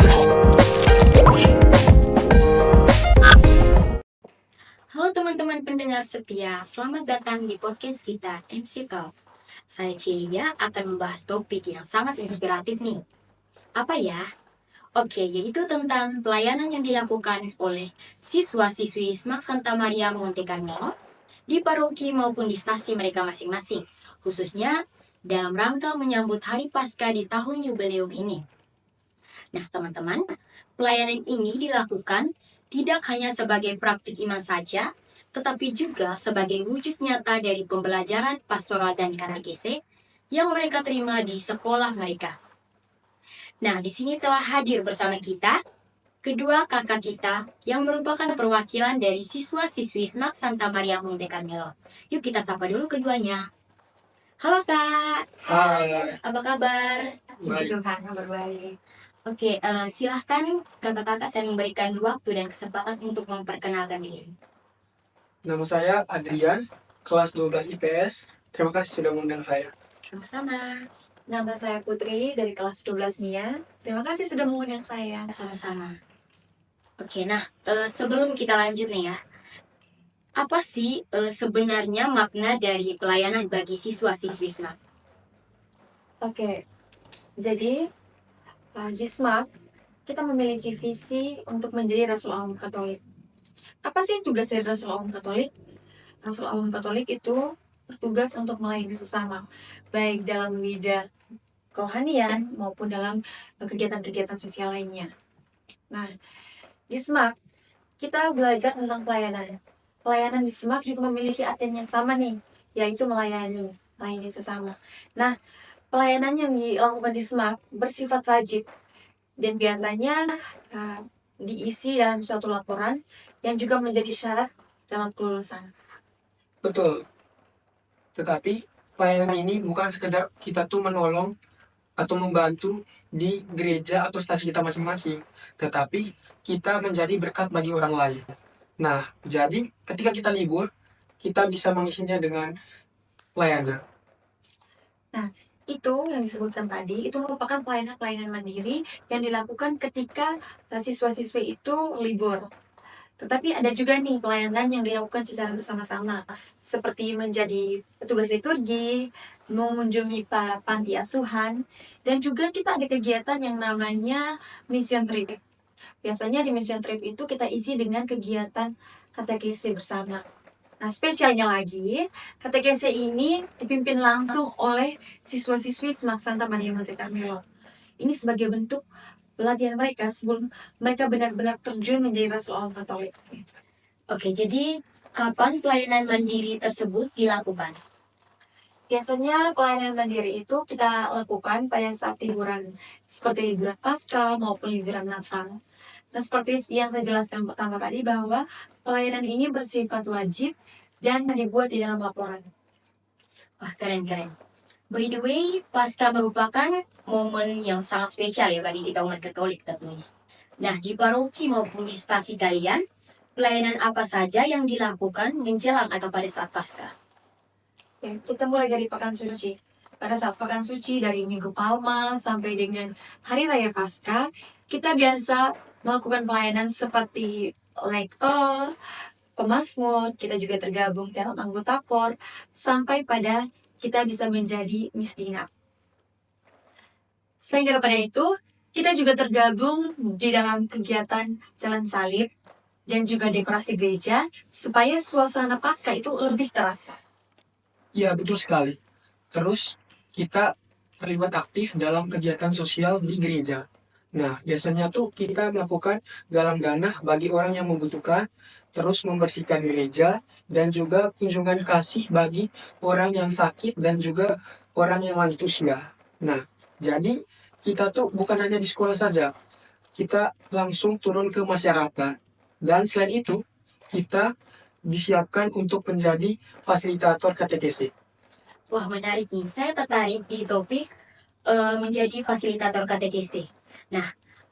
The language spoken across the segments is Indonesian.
Halo teman-teman pendengar setia, selamat datang di podcast kita MC Talk. Saya Celia akan membahas topik yang sangat inspiratif nih. Apa ya? Oke, yaitu tentang pelayanan yang dilakukan oleh siswa-siswi Smak Santa Maria Monte Carmelo di paroki maupun di stasi mereka masing-masing, khususnya dalam rangka menyambut Hari Paskah di tahun jubileum ini. Nah, teman-teman, pelayanan ini dilakukan tidak hanya sebagai praktik iman saja, tetapi juga sebagai wujud nyata dari pembelajaran pastoral dan katekese yang mereka terima di sekolah mereka. Nah, di sini telah hadir bersama kita kedua kakak kita yang merupakan perwakilan dari siswa-siswi Smak Santa Maria Monte Carmelo. Yuk kita sapa dulu keduanya. Halo Kak, Hai, apa kabar? baik. Tuhan, kabar baik. Oke, silahkan kakak-kakak saya memberikan waktu dan kesempatan untuk memperkenalkan diri. Nama saya Adrian, kelas 12 IPS. Terima kasih sudah mengundang saya. Sama-sama. Nama saya Putri dari kelas 12 NIA. Terima kasih sudah mengundang saya. Sama-sama. Oke, nah sebelum kita lanjut nih ya, apa sih sebenarnya makna dari pelayanan bagi siswa-siswi SMAK? Oke, jadi di SMAK kita memiliki visi untuk menjadi Rasul Awam Katolik. Apa sih tugas dari Rasul Awam Katolik? Rasul Awam Katolik itu bertugas untuk melayani sesama, baik dalam bidang kerohanian maupun dalam kegiatan-kegiatan sosial lainnya. Nah, di SMAK kita belajar tentang pelayanan. Pelayanan di SMAK juga memiliki artian yang sama nih, yaitu melayani sesama. Nah, pelayanan yang dilakukan di SMAK bersifat wajib dan biasanya diisi dalam suatu laporan yang juga menjadi syarat dalam kelulusan. Betul. Tetapi pelayanan ini bukan sekedar kita tuh menolong atau membantu di gereja atau stasi kita masing-masing, tetapi kita menjadi berkat bagi orang lain. Nah, jadi ketika kita libur, kita bisa mengisinya dengan pelayanan. Itu yang disebutkan tadi, itu merupakan pelayanan-pelayanan mandiri yang dilakukan ketika siswa-siswi itu libur. Tetapi ada juga nih pelayanan yang dilakukan secara bersama-sama, seperti menjadi petugas liturgi, mengunjungi para panti asuhan, dan juga kita ada kegiatan yang namanya mission trip. Biasanya di mission trip itu kita isi dengan kegiatan katekese bersama. Nah, spesialnya lagi, katekese ini dipimpin langsung oleh siswa-siswi Smak Santa Maria Monte Carmelo. Ini sebagai bentuk pelatihan mereka sebelum mereka benar-benar terjun menjadi Rasul Awam Katolik. Oke, jadi kapan pelayanan mandiri tersebut dilakukan? Biasanya pelayanan mandiri itu kita lakukan pada saat liburan, seperti liburan Paskah maupun liburan Natal. Nah, seperti yang saya jelaskan pertama tadi bahwa pelayanan ini bersifat wajib dan dibuat di dalam laporan. Wah, keren-keren. By the way, Paskah merupakan momen yang sangat spesial ya bagi kita umat Katolik tentunya. Nah, di paroki maupun di stasi kalian, pelayanan apa saja yang dilakukan menjelang atau pada saat Paskah? Ya, kita mulai dari Pekan Suci. Pada saat Pekan Suci dari Minggu Palma sampai dengan Hari Raya Paskah, kita biasa melakukan pelayanan seperti lektor, pemazmur, kita juga tergabung dalam anggota KOR, sampai pada kita bisa menjadi misdina. Selain daripada itu, kita juga tergabung di dalam kegiatan Jalan Salib dan juga dekorasi gereja supaya suasana Paskah itu lebih terasa. Ya, betul sekali. Terus, kita terlibat aktif dalam kegiatan sosial di gereja. Nah, biasanya tuh kita melakukan galang dana bagi orang yang membutuhkan, terus membersihkan gereja, dan juga kunjungan kasih bagi orang yang sakit dan juga orang yang lanjut usia. Nah, jadi kita tuh bukan hanya di sekolah saja, kita langsung turun ke masyarakat. Dan selain itu, kita disiapkan untuk menjadi fasilitator katekese. Wah, menarik nih. Saya tertarik di topik menjadi fasilitator katekese. Nah,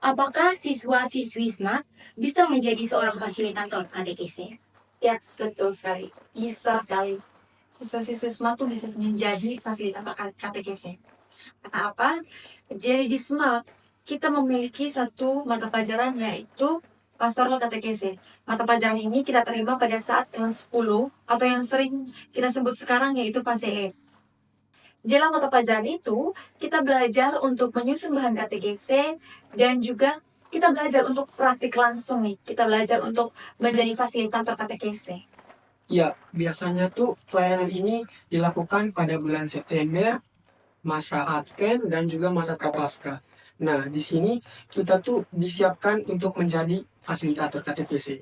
apakah siswa-siswi SMAK bisa menjadi seorang fasilitator katekese? Ya, betul sekali. Bisa sekali. Siswa-siswi SMAK tuh bisa menjadi fasilitator katekese. Karena apa? Jadi di SMAK, kita memiliki satu mata pelajaran yaitu Pastoral Katekese. Mata pelajaran ini kita terima pada saat kelas 10 atau yang sering kita sebut sekarang yaitu PASEE. Dalam mata pelajaran itu, kita belajar untuk menyusun bahan katekese dan juga kita belajar untuk praktik langsung nih. Kita belajar untuk menjadi fasilitator katekese. Ya, biasanya tuh pelayanan ini dilakukan pada bulan September, masa Advent, dan juga masa Prapaskah. Nah, di sini kita tuh disiapkan untuk menjadi fasilitator KTPC.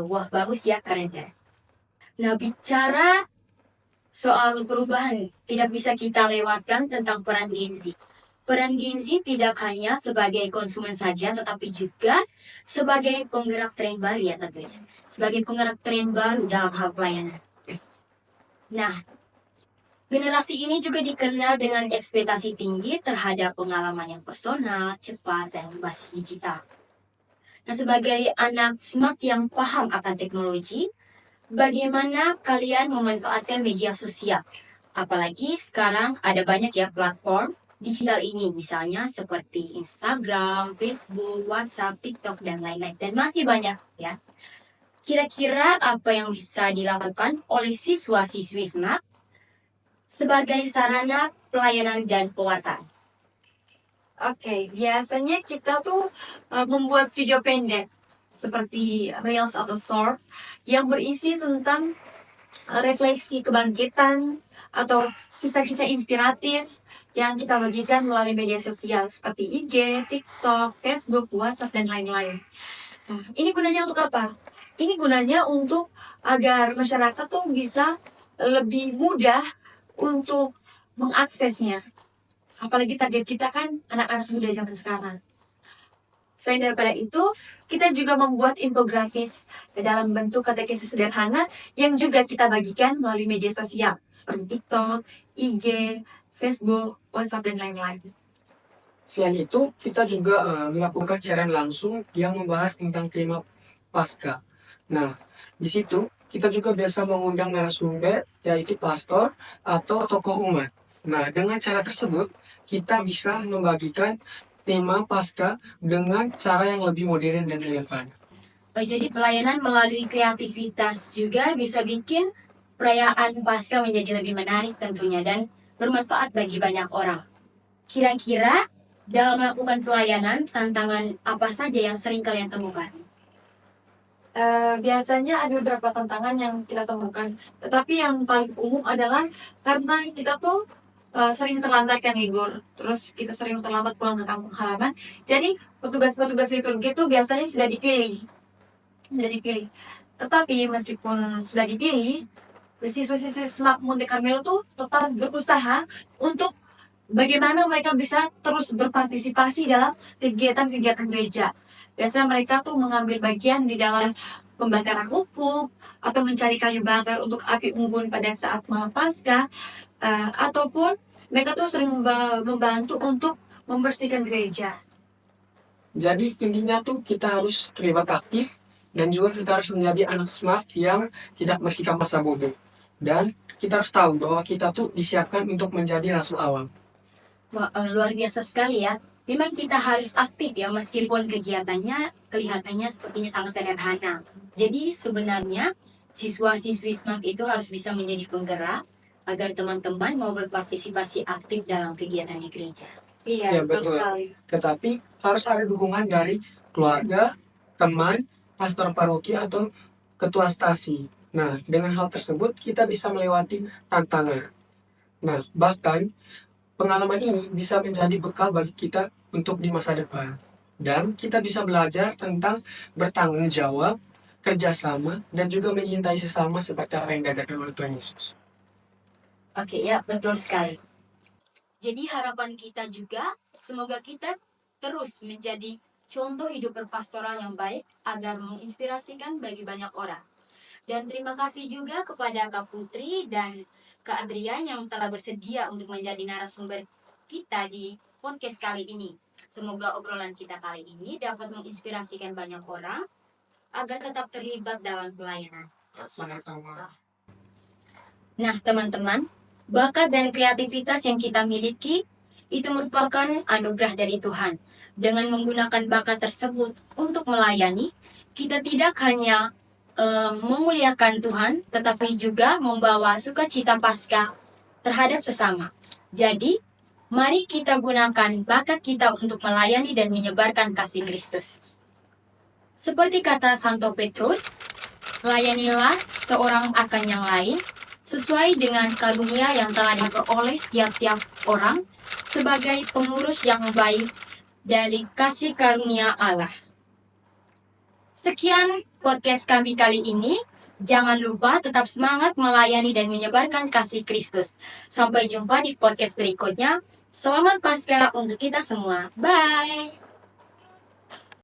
Wah, bagus ya, keren ya. Nah, bicara soal perubahan, tidak bisa kita lewatkan tentang peran Gen Z. Peran Gen Z tidak hanya sebagai konsumen saja, tetapi juga sebagai penggerak tren baru ya tentunya. Sebagai penggerak tren baru dalam hal pelayanan. Nah, generasi ini juga dikenal dengan ekspektasi tinggi terhadap pengalaman yang personal, cepat, dan berbasis digital. Nah, sebagai anak smart yang paham akan teknologi, bagaimana kalian memanfaatkan media sosial? Apalagi sekarang ada banyak ya platform digital ini, misalnya seperti Instagram, Facebook, WhatsApp, TikTok, dan lain-lain. Dan masih banyak ya. Kira-kira apa yang bisa dilakukan oleh siswa-siswi SMAP sebagai sarana pelayanan dan pewartaan? Oke, biasanya kita tuh membuat video pendek seperti Reels atau Short yang berisi tentang refleksi kebangkitan atau kisah-kisah inspiratif yang kita bagikan melalui media sosial seperti IG, TikTok, Facebook, WhatsApp, dan lain-lain. Nah, ini gunanya untuk apa? Ini gunanya untuk agar masyarakat tuh bisa lebih mudah untuk mengaksesnya. Apalagi target kita kan anak-anak muda zaman sekarang. Selain daripada itu, kita juga membuat infografis dalam bentuk katekesi sederhana yang juga kita bagikan melalui media sosial seperti TikTok, IG, Facebook, WhatsApp, dan lain-lain. Selain itu, kita juga melakukan siaran langsung yang membahas tentang tema Paskah. Nah, di situ kita juga biasa mengundang narasumber, yaitu pastor atau tokoh umat. Nah, dengan cara tersebut, kita bisa membagikan tema Paskah dengan cara yang lebih modern dan relevan. Jadi pelayanan melalui kreativitas juga bisa bikin perayaan Paskah menjadi lebih menarik tentunya dan bermanfaat bagi banyak orang. Kira-kira dalam melakukan pelayanan, tantangan apa saja yang sering kalian temukan? Biasanya ada beberapa tantangan yang kita temukan, tetapi yang paling umum adalah karena kita tuh sering terlambat kan libur, terus kita sering terlambat pulang ke kampung halaman. Jadi petugas-petugas liturgi itu biasanya sudah dipilih. Tetapi meskipun sudah dipilih, siswa-siswa SMAP Monte Carmelo tuh tetap berusaha untuk bagaimana mereka bisa terus berpartisipasi dalam kegiatan-kegiatan gereja. Biasanya mereka tuh mengambil bagian di dalam pembakaran ukuk atau mencari kayu bakar untuk api unggun pada saat malam Paskah, ataupun mereka tuh sering membantu untuk membersihkan gereja. Jadi intinya tuh kita harus terlibat aktif dan juga kita harus menjadi anak smart yang tidak bersikap masa bodoh. Dan kita harus tahu bahwa kita tuh disiapkan untuk menjadi rasul awam. Wah, luar biasa sekali ya. Memang kita harus aktif ya, meskipun kegiatannya kelihatannya sepertinya sangat sederhana. Jadi sebenarnya siswa-siswi SMART itu harus bisa menjadi penggerak agar teman-teman mau berpartisipasi aktif dalam kegiatan di gereja. Iya, Ya, betul betul. sekali. Tetapi harus ada dukungan dari keluarga, teman, pastor paroki atau ketua stasi. Nah, dengan hal tersebut kita bisa melewati tantangan. Nah, bahkan pengalaman ini bisa menjadi bekal bagi kita untuk di masa depan. Dan kita bisa belajar tentang bertanggung jawab, kerjasama, dan juga mencintai sesama seperti apa yang diajarkan oleh Tuhan Yesus. Oke ya, betul sekali. Jadi harapan kita juga, semoga kita terus menjadi contoh hidup berpastoral yang baik agar menginspirasikan bagi banyak orang. Dan terima kasih juga kepada Kak Putri dan Kak Adrian yang telah bersedia untuk menjadi narasumber kita di podcast kali ini. Semoga obrolan kita kali ini dapat menginspirasikan banyak orang agar tetap terlibat dalam pelayanan. Sama-sama. Nah, teman-teman, bakat dan kreativitas yang kita miliki itu merupakan anugerah dari Tuhan. Dengan menggunakan bakat tersebut untuk melayani, kita tidak hanya memuliakan Tuhan, tetapi juga membawa sukacita Paskah terhadap sesama. Jadi, mari kita gunakan bakat kita untuk melayani dan menyebarkan kasih Kristus. Seperti kata Santo Petrus, layanilah seorang akan yang lain, sesuai dengan karunia yang telah diperoleh tiap-tiap orang sebagai pengurus yang baik dari kasih karunia Allah. Sekian podcast kami kali ini. Jangan lupa tetap semangat melayani dan menyebarkan kasih Kristus. Sampai jumpa di podcast berikutnya. Selamat Paskah untuk kita semua. Bye!